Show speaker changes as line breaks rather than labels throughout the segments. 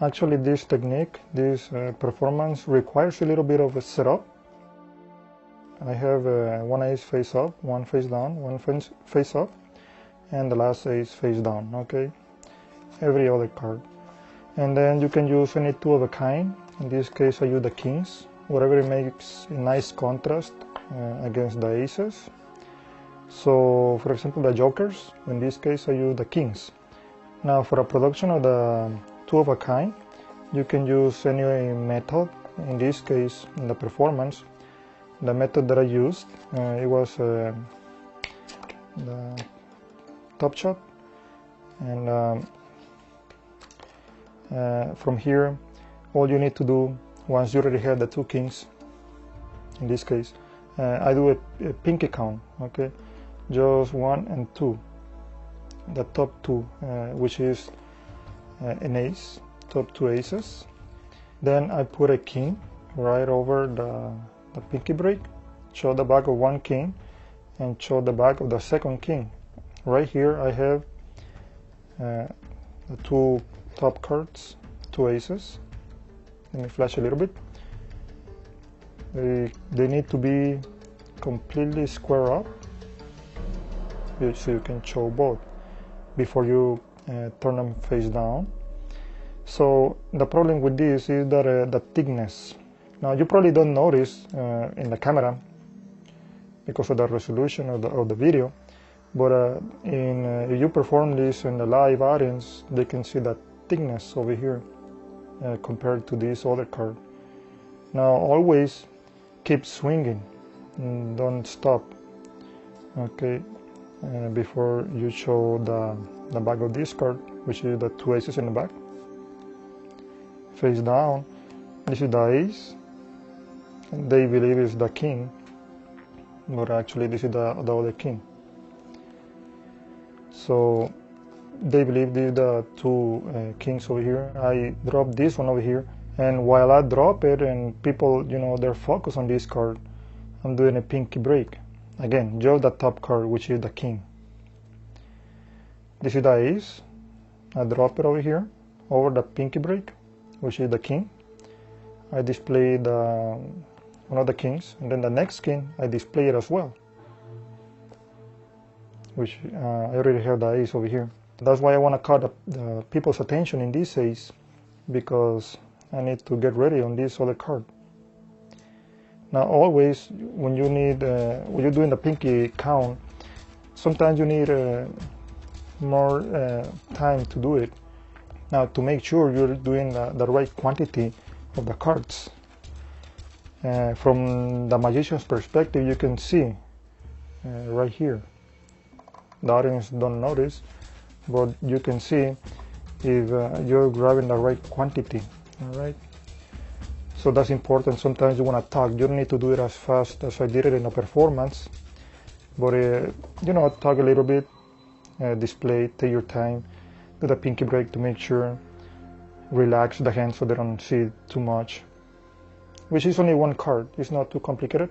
Actually, this technique, this performance requires a little bit of a setup. I have one ace face up, one face down, one face up, and the last ace face down, okay? Every other card. And then you can use any two of a kind. In this case, I use the kings, whatever it makes a nice contrast against the aces. So, for example, the jokers, in this case, I use the kings. Now, for a production of the two of a kind, you can use any method. In this case, in the performance, the method that I used, it was the top shot, and from here, all you need to do, once you already have the two kings, in this case, I do a pinky count, okay, just 1 and 2, the top two, which is an ace, top two aces. Then I put a king right over the pinky break, show the back of one king, and show the back of the second king. Right here I have the two top cards, two aces. Let me flash a little bit. They need to be completely square up, so you can show both before you turn them face down. So the problem with this is that the thickness. Now you probably don't notice in the camera because of the resolution of the video, but if you perform this in the live audience, they can see the thickness over here compared to this other card. Now always keep swinging, don't stop, okay, before you show the back of this card, which is the two aces in the back. Face down, this is the ace, and they believe it's the king, but actually this is the other king. So they believe these are the two kings over here. I drop this one over here, and while I drop it and people, they're focused on this card, I'm doing a pinky break. Again, just the top card, which is the king. This is the ace. I drop it over here, over the pinky break, which is the king. I display one of the kings, and then the next king, I display it as well, which I already have the ace over here. That's why I want to cut the people's attention in this ace, because I need to get ready on this other card. Now always, when you're doing the pinky count, sometimes you need more time to do it. Now, to make sure you're doing the right quantity of the cards, from the magician's perspective, you can see right here. The audience don't notice, but you can see if you're grabbing the right quantity. All right. So that's important. Sometimes you want to talk. You don't need to do it as fast as I did it in a performance, but talk a little bit, display, take your time, do the pinky break to make sure, relax the hand so they don't see too much, which is only one card. It's not too complicated.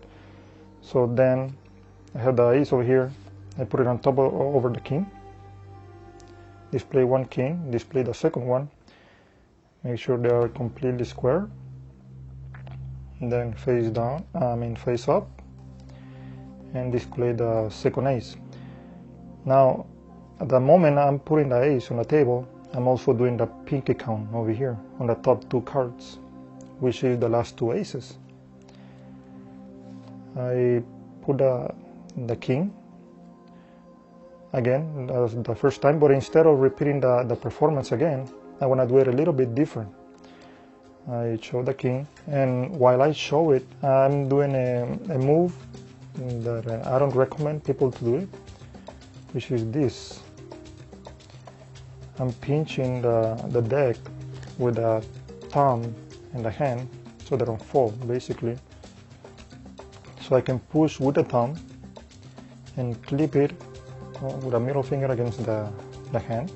So then I have the ace over here. I put it on top over the king. Display one king, display the second one. Make sure they are completely square. And then face down, face up, and display the second ace. Now, at the moment I'm putting the ace on the table, I'm also doing the pinky count over here on the top two cards, which is the last two aces. I put the king again, that's the first time, but instead of repeating the performance again, I want to do it a little bit different. I show the king, and while I show it, I'm doing a move that I don't recommend people to do it, which is this. I'm pinching the deck with the thumb and the hand so they don't fall, basically. So I can push with the thumb and clip it with a middle finger against the hand.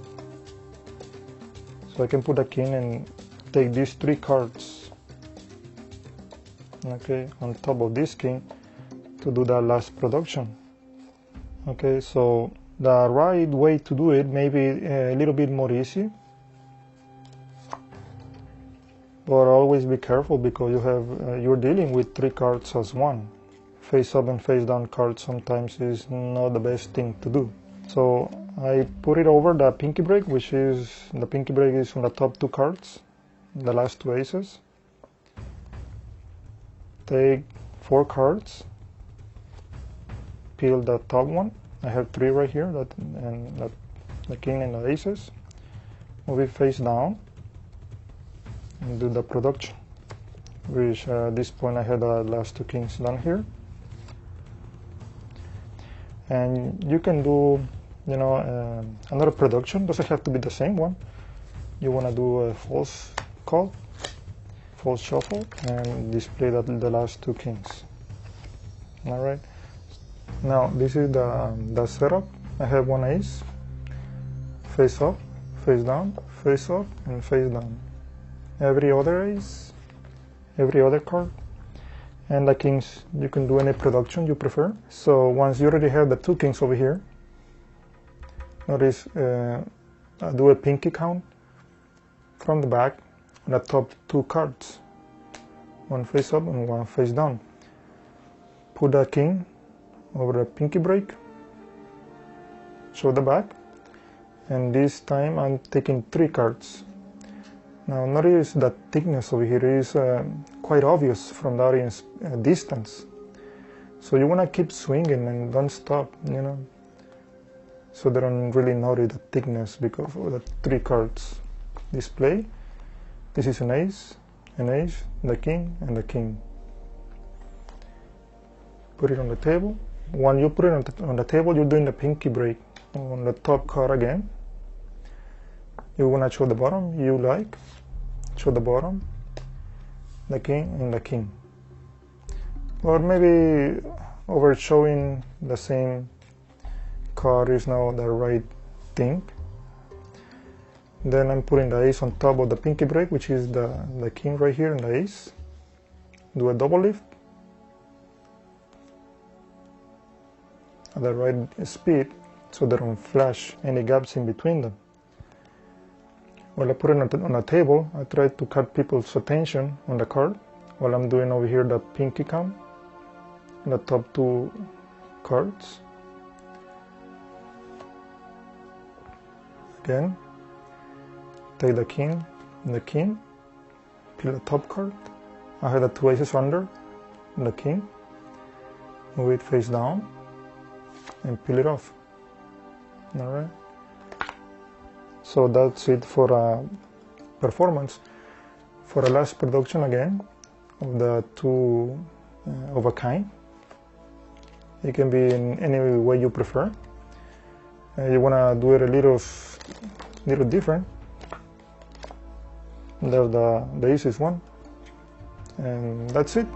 So I can put the king and take these three cards, okay, on top of this king to do the last production. Okay, so the right way to do it may be a little bit more easy. but always be careful because you're dealing with 3 cards as one. Face up and face down cards sometimes is not the best thing to do. So I put it over the pinky break, which is, the pinky break is on the top 2 cards, the last 2 aces. Take 4 cards, peel the top one. I have 3 right here, the king and the aces. Move it face down and do the production, which at this point I had the last 2 kings done here. And you can do, another production. Doesn't have to be the same one. You want to do a false call, false shuffle, and display the last 2 kings. All right. Now this is the setup. I have 1 ace, face up, face down, face up, and face down. Every other ace, every other card, and the kings, you can do any production you prefer. So once you already have the 2 kings over here, notice I do a pinky count from the back on the top 2 cards, 1 face up and 1 face down. Put the king over the pinky break, show the back, and this time I'm taking 3 cards. Now notice that thickness over here is quite obvious from the audience distance. So you want to keep swinging and don't stop, so they don't really notice the thickness because of the 3 cards display. This is an ace, the king, and the king. Put it on the table. When you put it on the table, you're doing the pinky break on the top card again. You want to show the bottom, show the bottom, the king, and the king. Or maybe over showing the same card is not the right thing. Then I'm putting the ace on top of the pinky break, which is the king right here and the ace. Do a double lift at the right speed so they don't flash any gaps in between them. While I put it on a table, I try to cut people's attention on the card while I'm doing over here the pinky count on the top 2 cards. Again, take the king and the king, peel the top card. I have the 2 aces under the king, move it face down and peel it off. Alright. So that's it for performance. For the last production again of the 2 of a kind, it can be in any way you prefer. You want to do it a little different. There's the easiest one, and that's it.